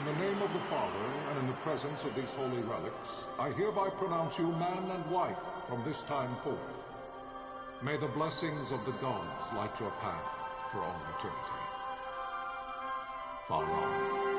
In the name of the Father, and in the presence of these holy relics, I hereby pronounce you man and wife from this time forth. May the blessings of the gods light your path for all eternity. Far on.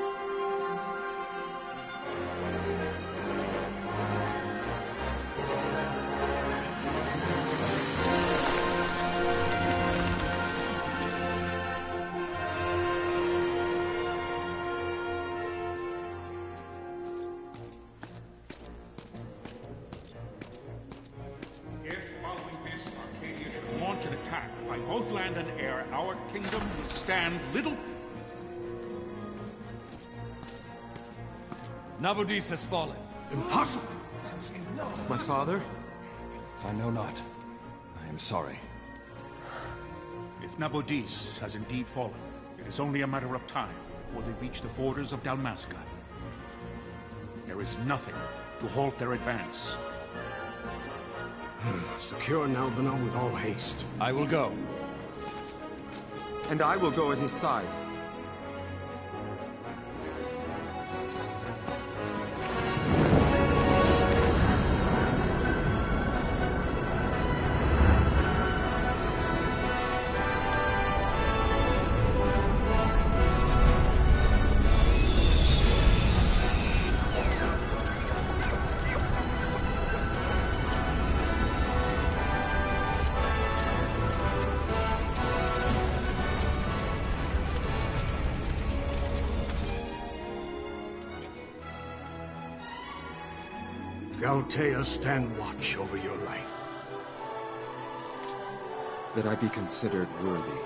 An attack by both land and air, our kingdom will stand little. Nabudis has fallen. Impossible! My father? I know not. I am sorry. If Nabudis has indeed fallen, it is only a matter of time before they reach the borders of Dalmasca. There is nothing to halt their advance. Secure Nalbina with all haste. I will go. And I will go at his side. Galtea, stand watch over your life. That I be considered worthy.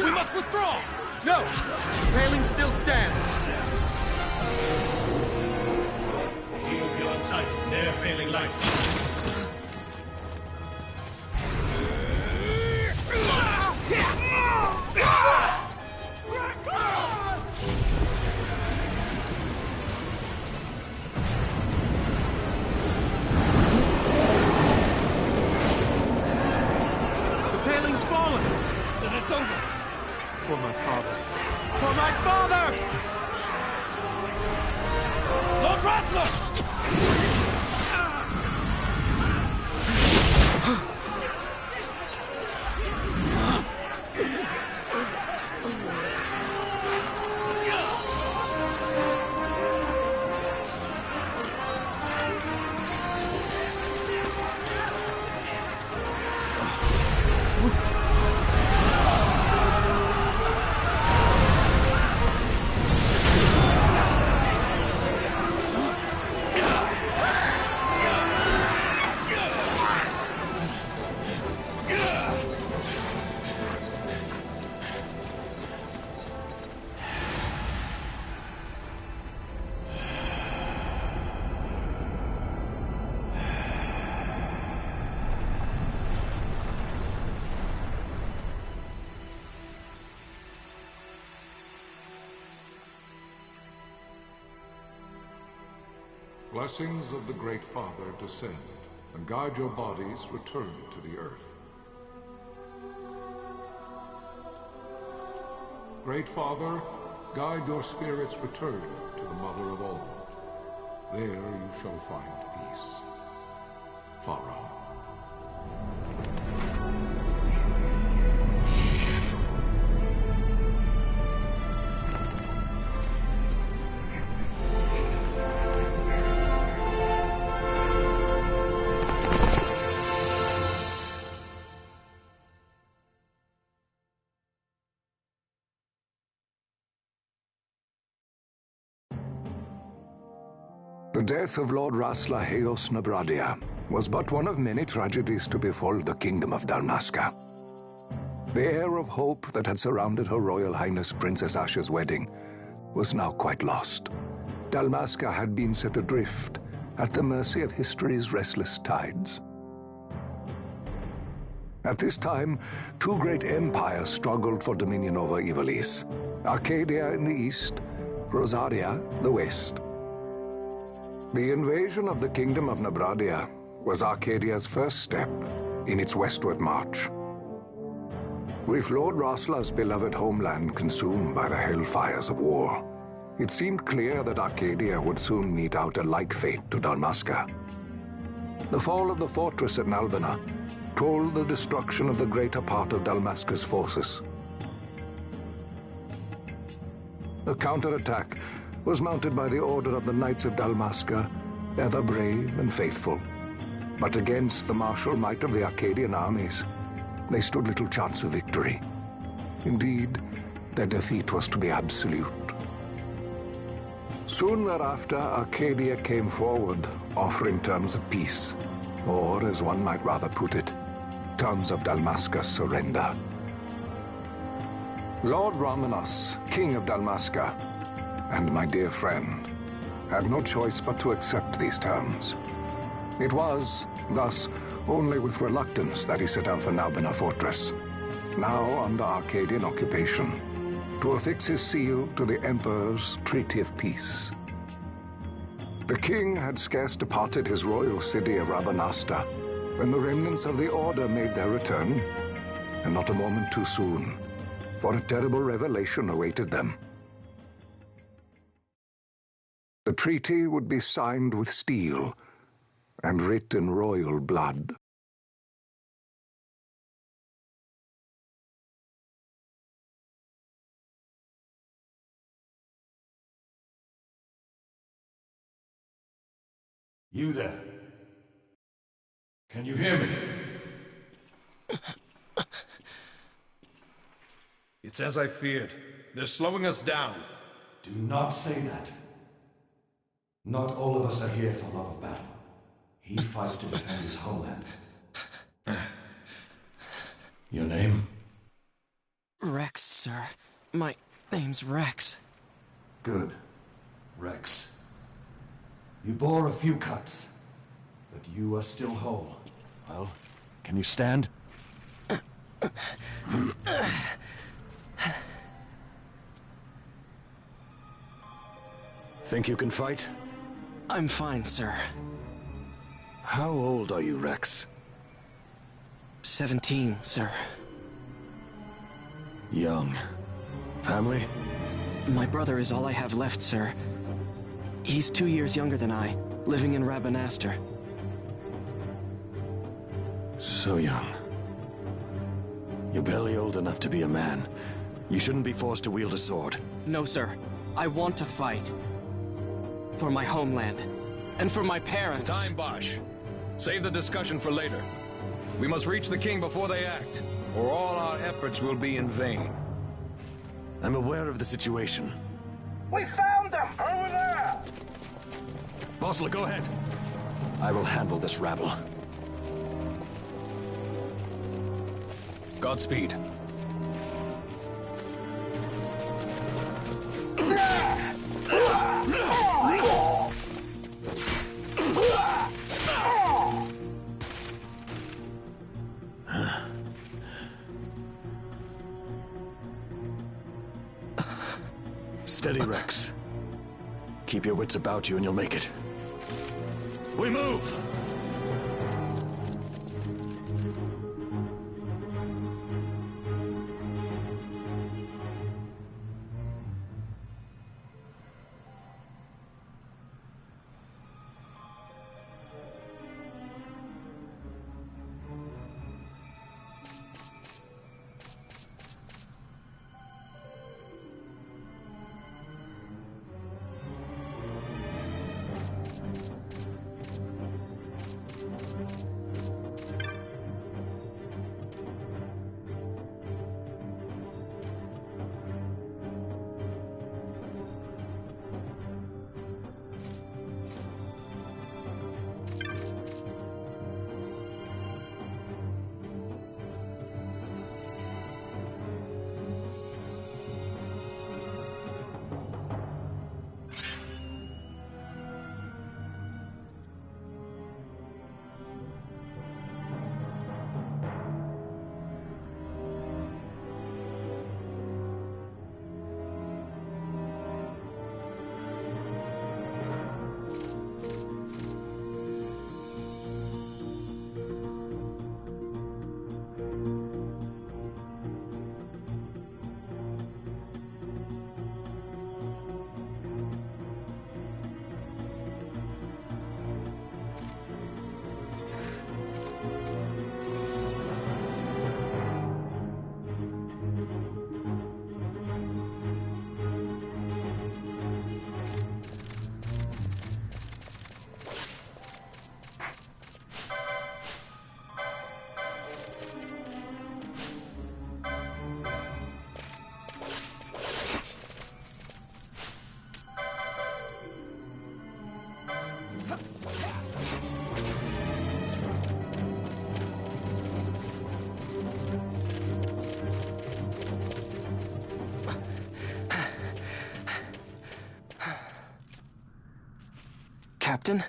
We must withdraw! No! The paling still stands! Shield beyond sight, ne'er failing light. The paling's fallen! Then it's over! For my father. For my father! Lord Rasler! blessings of the Great Father descend, and guide your bodies return to the earth. Great Father, guide your spirits return to the Mother of all. There you shall find peace. Pharaoh. The death of Lord Rasla Heos Nabradia was but one of many tragedies to befall the Kingdom of Dalmasca. The air of hope that had surrounded Her Royal Highness Princess Asha's wedding was now quite lost. Dalmasca had been set adrift at the mercy of history's restless tides. At this time, two great empires struggled for dominion over Ivalice: Arcadia in the east, Rosaria the west. The invasion of the Kingdom of Nabradia was Arcadia's first step in its westward march. With Lord Rasla's beloved homeland consumed by the hellfires of war, it seemed clear that Arcadia would soon mete out a like fate to Dalmasca. The fall of the fortress at Nalbina told the destruction of the greater part of Dalmasca's forces. The counterattack was mounted by the order of the Knights of Dalmasca, ever brave and faithful. But against the martial might of the Arcadian armies, they stood little chance of victory. Indeed, their defeat was to be absolute. Soon thereafter, Arcadia came forward, offering terms of peace, or, as one might rather put it, terms of Dalmasca's surrender. Lord Ramenas, King of Dalmasca, and my dear friend, had no choice but to accept these terms. It was, thus, only with reluctance that he set out for Nalbina Fortress, now under Arcadian occupation, to affix his seal to the Emperor's Treaty of Peace. The king had scarce departed his royal city of Rabanasta when the remnants of the Order made their return, and not a moment too soon, for a terrible revelation awaited them. The treaty would be signed with steel and writ in royal blood. You there? Can you hear me? It's as I feared. They're slowing us down. Do not say that. Not all of us are here for love of battle. He fights to defend his homeland. Your name? Rex, sir. My name's Rex. Good. Rex. You bore a few cuts, but you are still whole. Well, can you stand? Think you can fight? I'm fine, sir. How old are you, Rex? 17, sir. Young. Family? My brother is all I have left, sir. He's 2 years younger than I, living in Rabanastre. So young. You're barely old enough to be a man. You shouldn't be forced to wield a sword. No, sir. I want to fight. For my homeland. And for my parents. It's time, Bosch. Save the discussion for later. We must reach the king before they act, or all our efforts will be in vain. I'm aware of the situation. We found them! Over there! Bossel, go ahead. I will handle this rabble. Godspeed. Steady, Rex. Keep your wits about you and you'll make it. We move! Captain?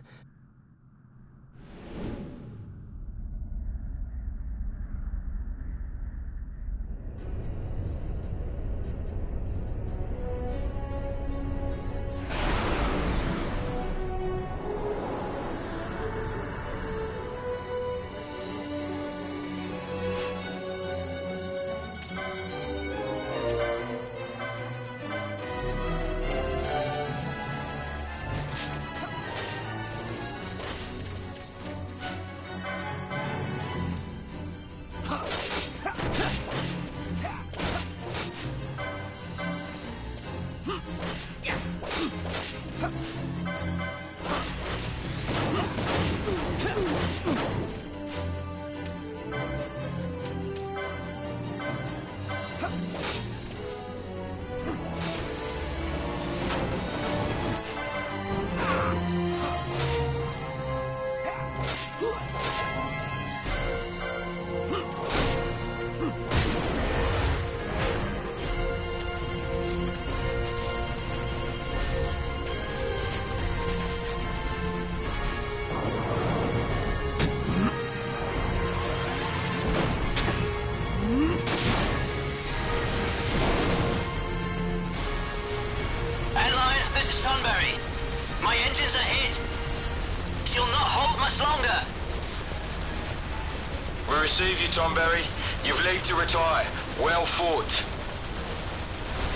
We receive you, Tomberry. You've leave to retire. Well fought.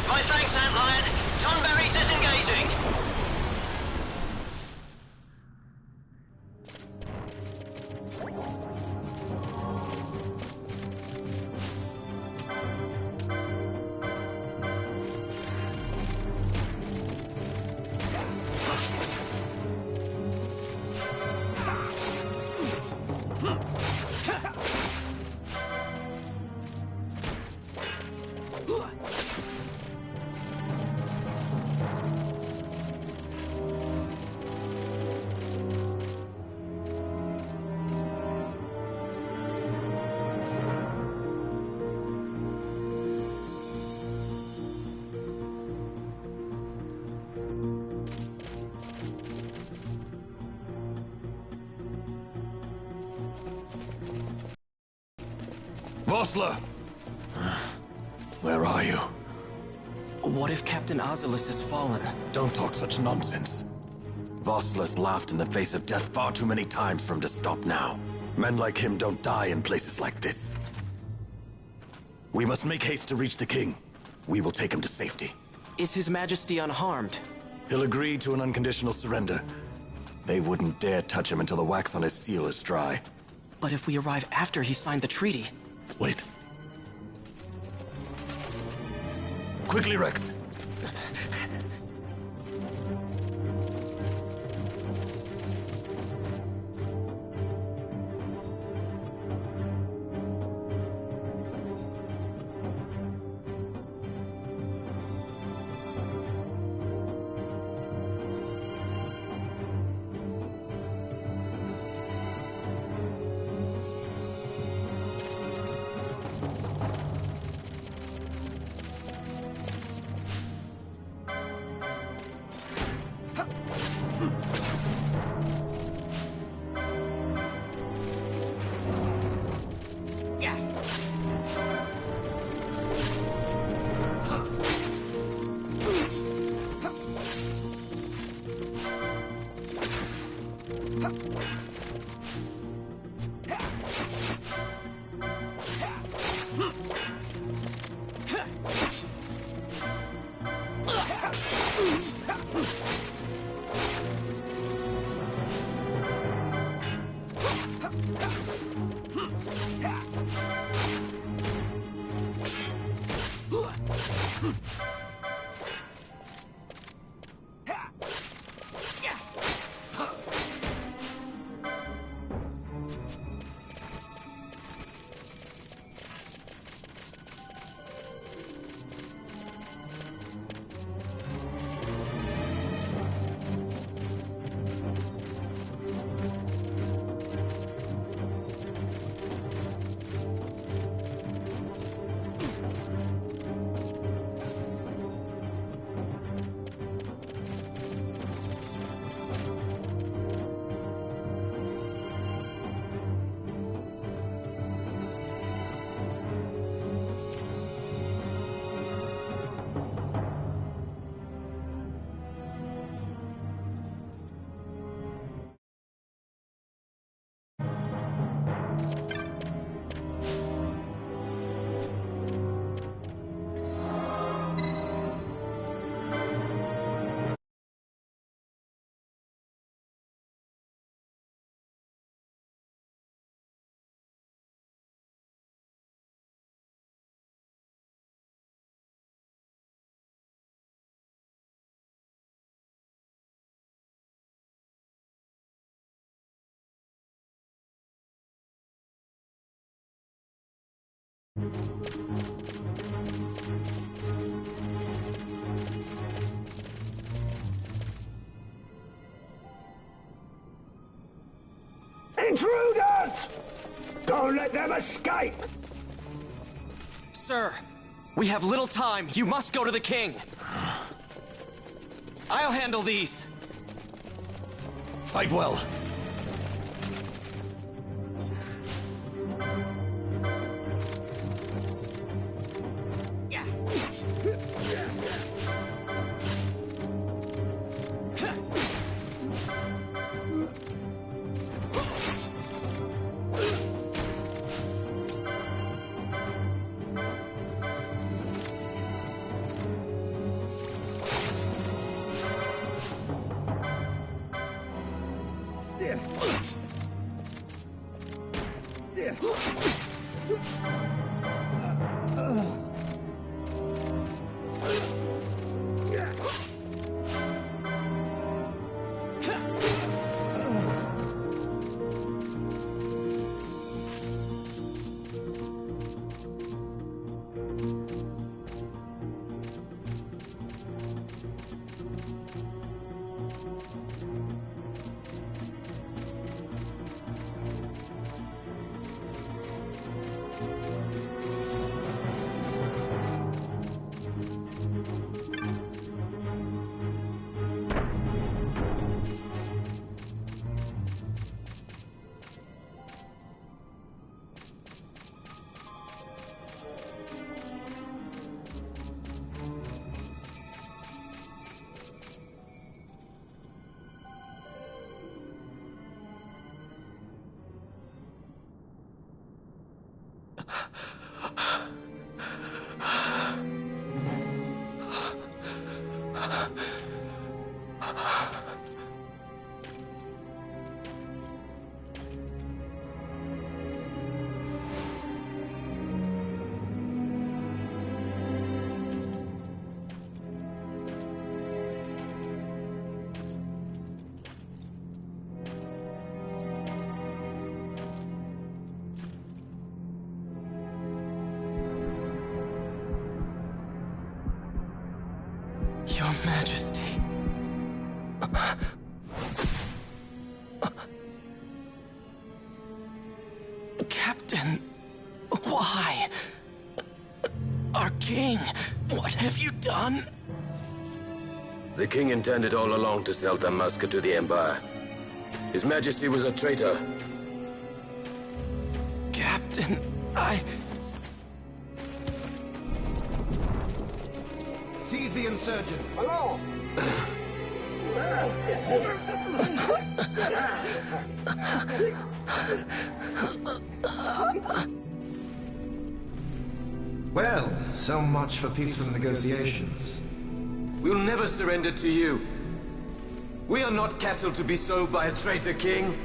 My thanks, Antlion. Tonberry disengaging. Vossler! Where are you? What if Captain Ozulus has fallen? Don't talk such nonsense. Vossler's laughed in the face of death far too many times for him to stop now. Men like him don't die in places like this. We must make haste to reach the king. We will take him to safety. Is His Majesty unharmed? He'll agree to an unconditional surrender. They wouldn't dare touch him until the wax on his seal is dry. But if we arrive after he signed the treaty... Wait. Quickly, Rex. Intruders! Don't let them escape! Sir, we have little time. You must go to the king. I'll handle these. Fight well. Majesty. Captain, why? Our king, what have you done? The king intended all along to sell Dalmasca to the Empire. His Majesty was a traitor. Captain, Seize the insurgent. Hello! Well, so much for peaceful negotiations. We'll never surrender to you. We are not cattle to be sold by a traitor king.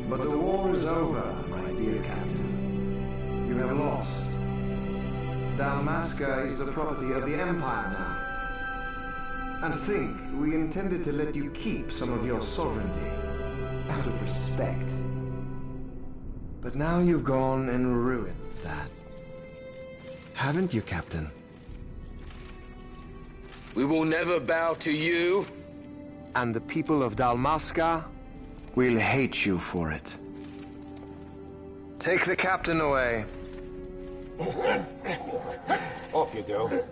But the war is over, my dear Captain. You have lost. Dalmasca is the property of the Empire now. And think, we intended to let you keep some of your sovereignty, out of respect. But now you've gone and ruined that. Haven't you, Captain? We will never bow to you. And the people of Dalmasca will hate you for it. Take the captain away. Off you go.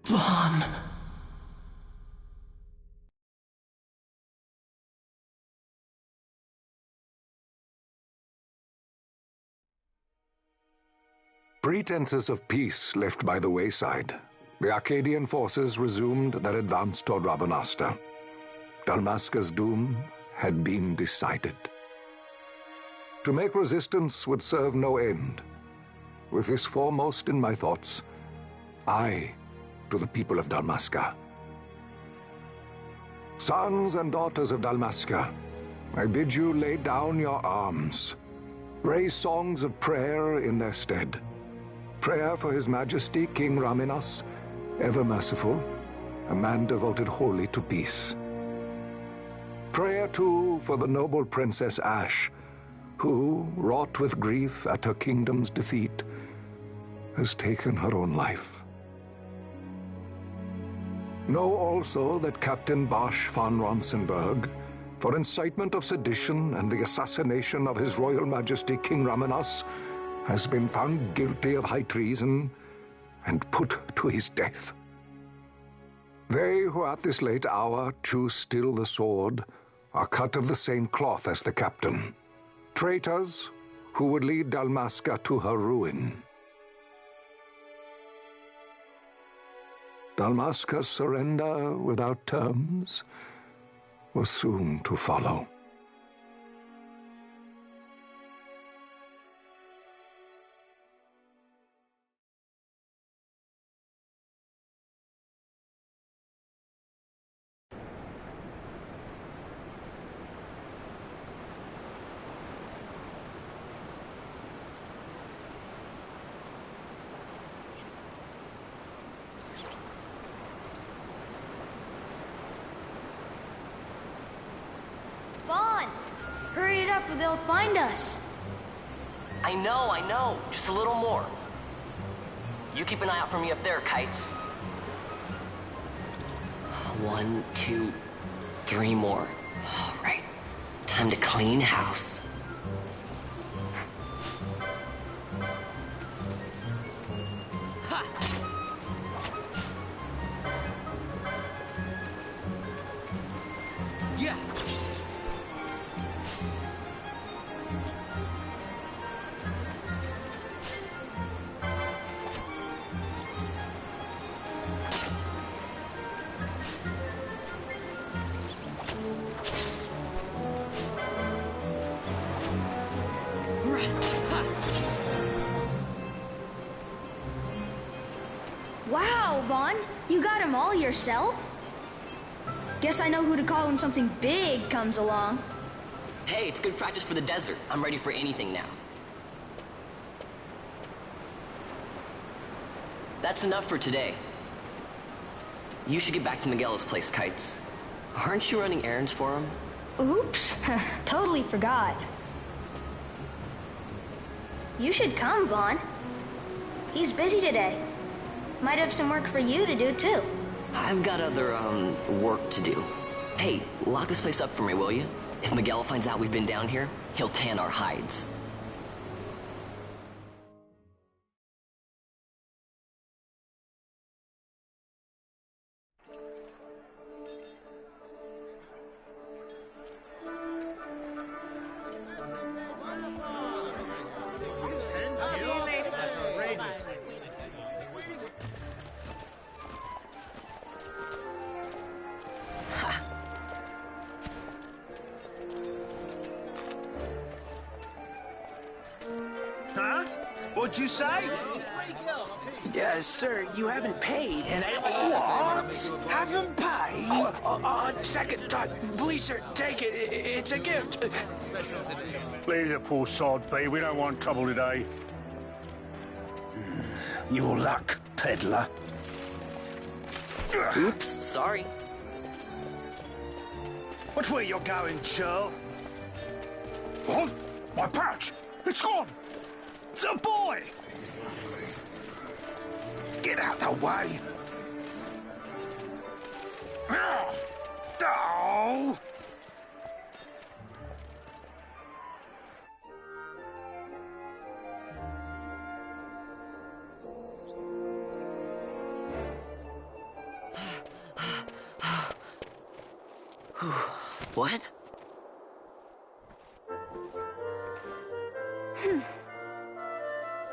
Vaughn. Pretenses of peace left by the wayside, the Arcadian forces resumed their advance toward Rabanasta. Dalmasca's doom had been decided. To make resistance would serve no end. With this foremost in my thoughts, I to the people of Dalmasca. Sons and daughters of Dalmasca, I bid you lay down your arms. Raise songs of prayer in their stead. Prayer for His Majesty King Raminas, ever merciful, a man devoted wholly to peace. Prayer, too, for the noble Princess Ash, who, wrought with grief at her kingdom's defeat, has taken her own life. Know also that Captain Bosch von Ronsenberg, for incitement of sedition and the assassination of His Royal Majesty King Raminas, has been found guilty of high treason and put to his death. They who at this late hour choose still the sword are cut of the same cloth as the captain, traitors who would lead Dalmasca to her ruin. Dalmasca's surrender without terms was soon to follow. Hurry it up or they'll find us. I know. Just a little more. You keep an eye out for me up there, Kites. 1, 2, 3 more. All right. Time to clean house. Ha! Yeah! Wow, Vaughn, you got them all yourself? Guess I know who to call when something big comes along. Hey, it's good practice for the desert. I'm ready for anything now. That's enough for today. You should get back to Miguel's place, Kites. Aren't you running errands for him? Oops, totally forgot. You should come, Vaughn. He's busy today. Might have some work for you to do, too. I've got other, work to do. Hey, lock this place up for me, will you? If Miguel finds out we've been down here, he'll tan our hides. Huh? What'd you say? Sir, you haven't paid, and I... What? Haven't paid? On second thought, please, sir, take it. It's a gift. Leave the poor sod be. We don't want trouble today. Your luck, peddler. Oops, sorry. Watch where you're going, churl. What? My pouch! It's gone! The boy! Get out the way! Oh! What?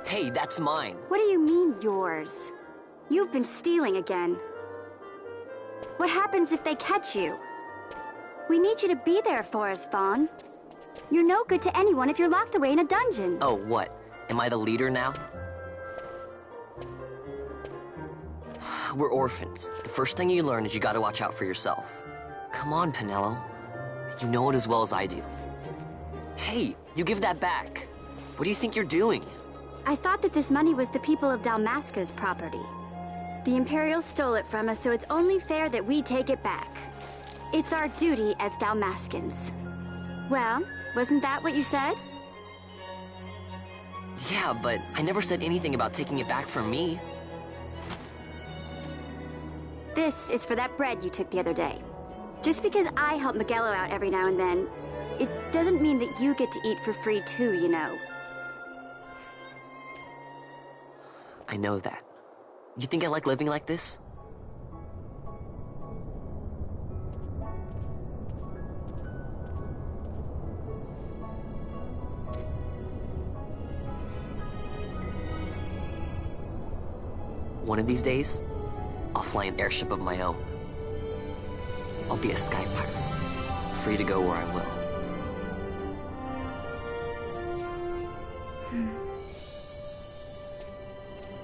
Hey, that's mine. What do you mean, yours? You've been stealing again. What happens if they catch you? We need you to be there for us, Vaughn. You're no good to anyone if you're locked away in a dungeon. Oh, what? Am I the leader now? We're orphans. The first thing you learn is you gotta watch out for yourself. Come on, Pinello. You know it as well as I do. Hey, you give that back. What do you think you're doing? I thought that this money was the people of Dalmasca's property. The Imperials stole it from us, so it's only fair that we take it back. It's our duty as Dalmascans. Well, wasn't that what you said? Yeah, but I never said anything about taking it back from me. This is for that bread you took the other day. Just because I help Miguelo out every now and then, it doesn't mean that you get to eat for free too, you know. I know that. You think I like living like this? One of these days, I'll fly an airship of my own. I'll be a sky pirate, free to go where I will.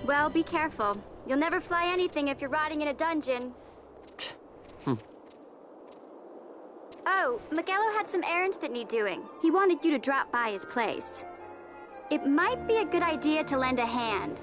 Well, be careful. You'll never fly anything if you're rotting in a dungeon. Oh, Miguelo had some errands that need doing. He wanted you to drop by his place. It might be a good idea to lend a hand.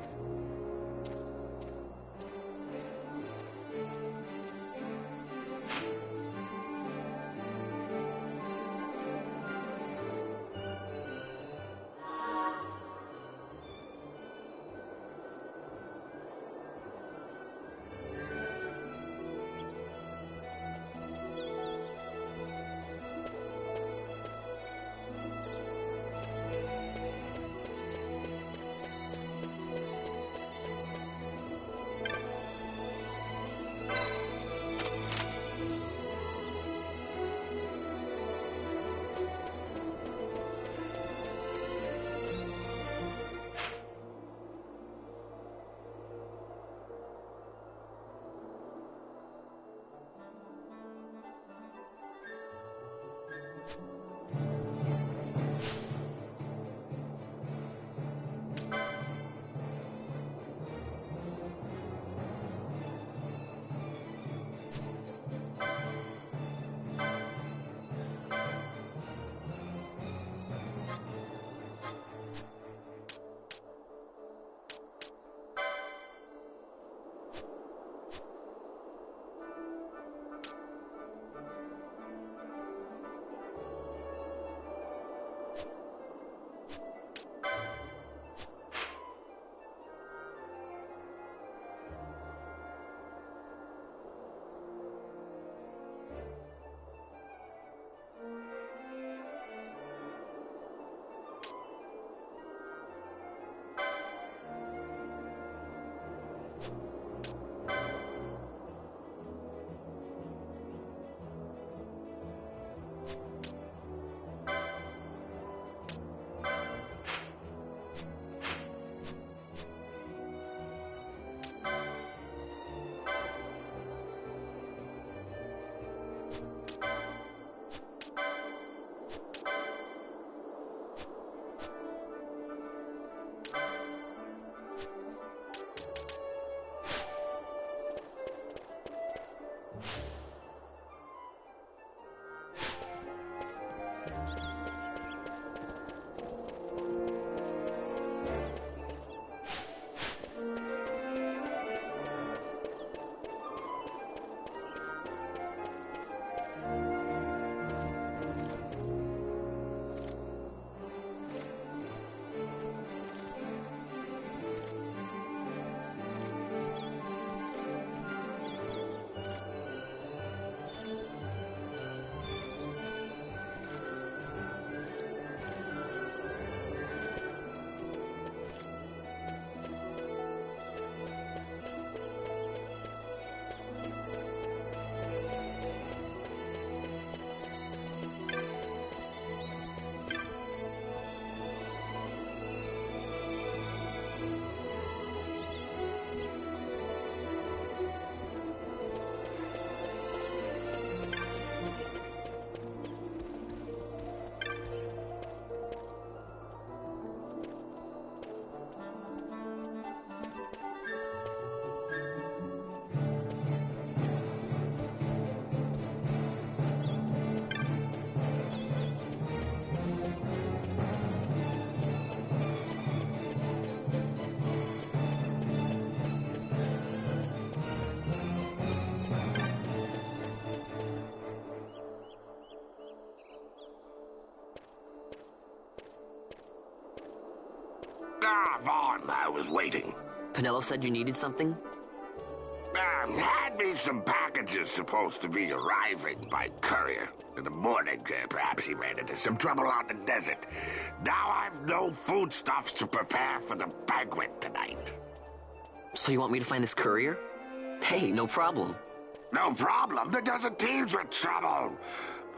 Ah, Vaughn, I was waiting. Penelo said you needed something? Had me some packages supposed to be arriving by courier. In the morning, perhaps he ran into some trouble on the desert. Now I've no foodstuffs to prepare for the banquet tonight. So you want me to find this courier? Hey, no problem. No problem? The desert teems with trouble.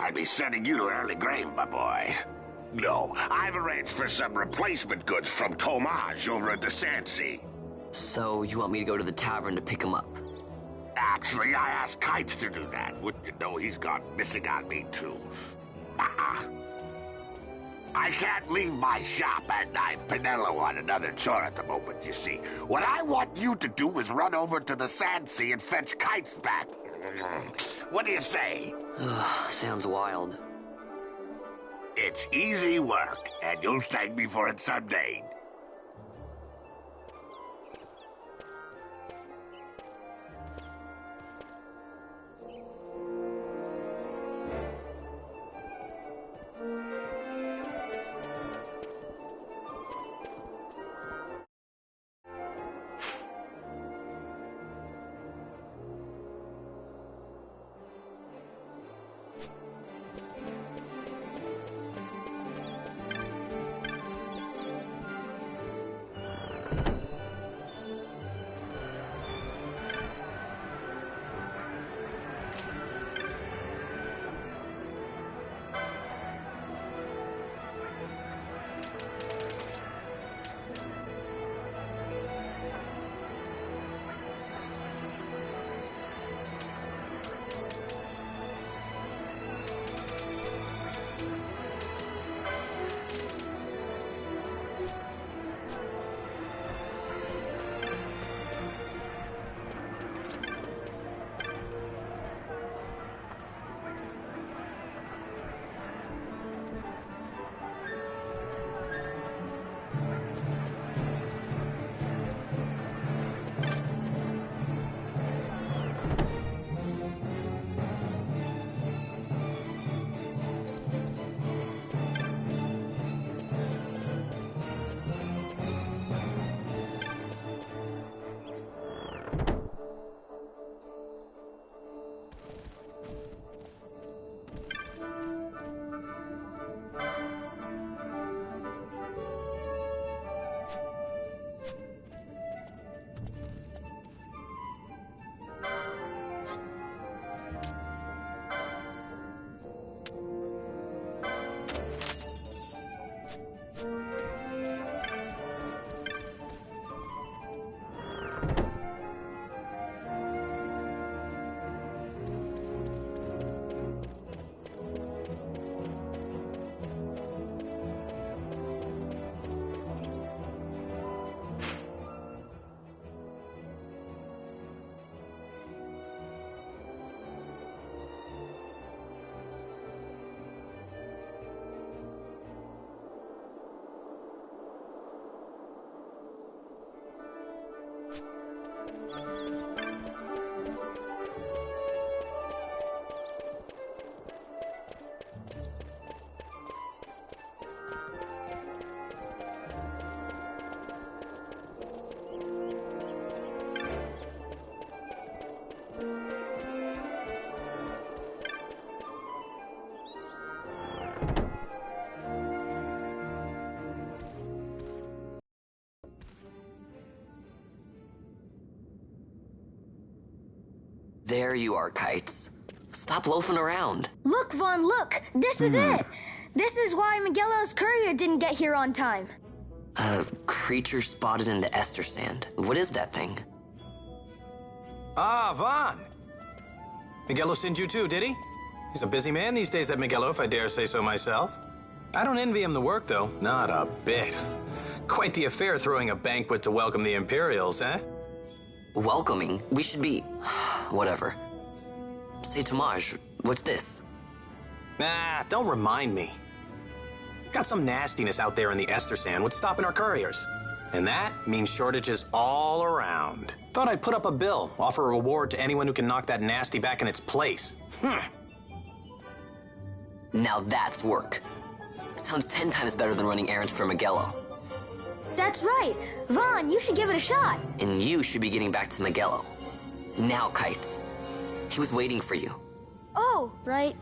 I'd be sending you to early grave, my boy. No, I've arranged for some replacement goods from Tomage over at the Sand Sea. So you want me to go to the tavern to pick him up? Actually, I asked Kites to do that. Wouldn't you know he's gone missing on me, too? I can't leave my shop, and I've Penelo on another chore at the moment, you see. What I want you to do is run over to the Sand Sea and fetch Kites back. What do you say? Sounds wild. It's easy work, and you'll thank me for it someday. There you are, Kites. Stop loafing around. Look, Vaughn, look! This is it! This is why Miguelo's courier didn't get here on time. A creature spotted in the Ester Sand. What is that thing? Ah, Vaughn! Miguelo sent you too, did he? He's a busy man these days, that Miguelo, if I dare say so myself. I don't envy him the work, though. Not a bit. Quite the affair throwing a banquet to welcome the Imperials, eh? Welcoming? We should be... whatever. Say, Tomage, what's this? Ah, don't remind me. Got some nastiness out there in the Ester Sand. What's stopping our couriers? And that means shortages all around. Thought I'd put up a bill, offer a reward to anyone who can knock that nasty back in its place. Now that's work. Sounds 10 times better than running errands for Miguelo. That's right. Vaughn, you should give it a shot. And you should be getting back to Magello. Now, Kites. He was waiting for you. Oh, right.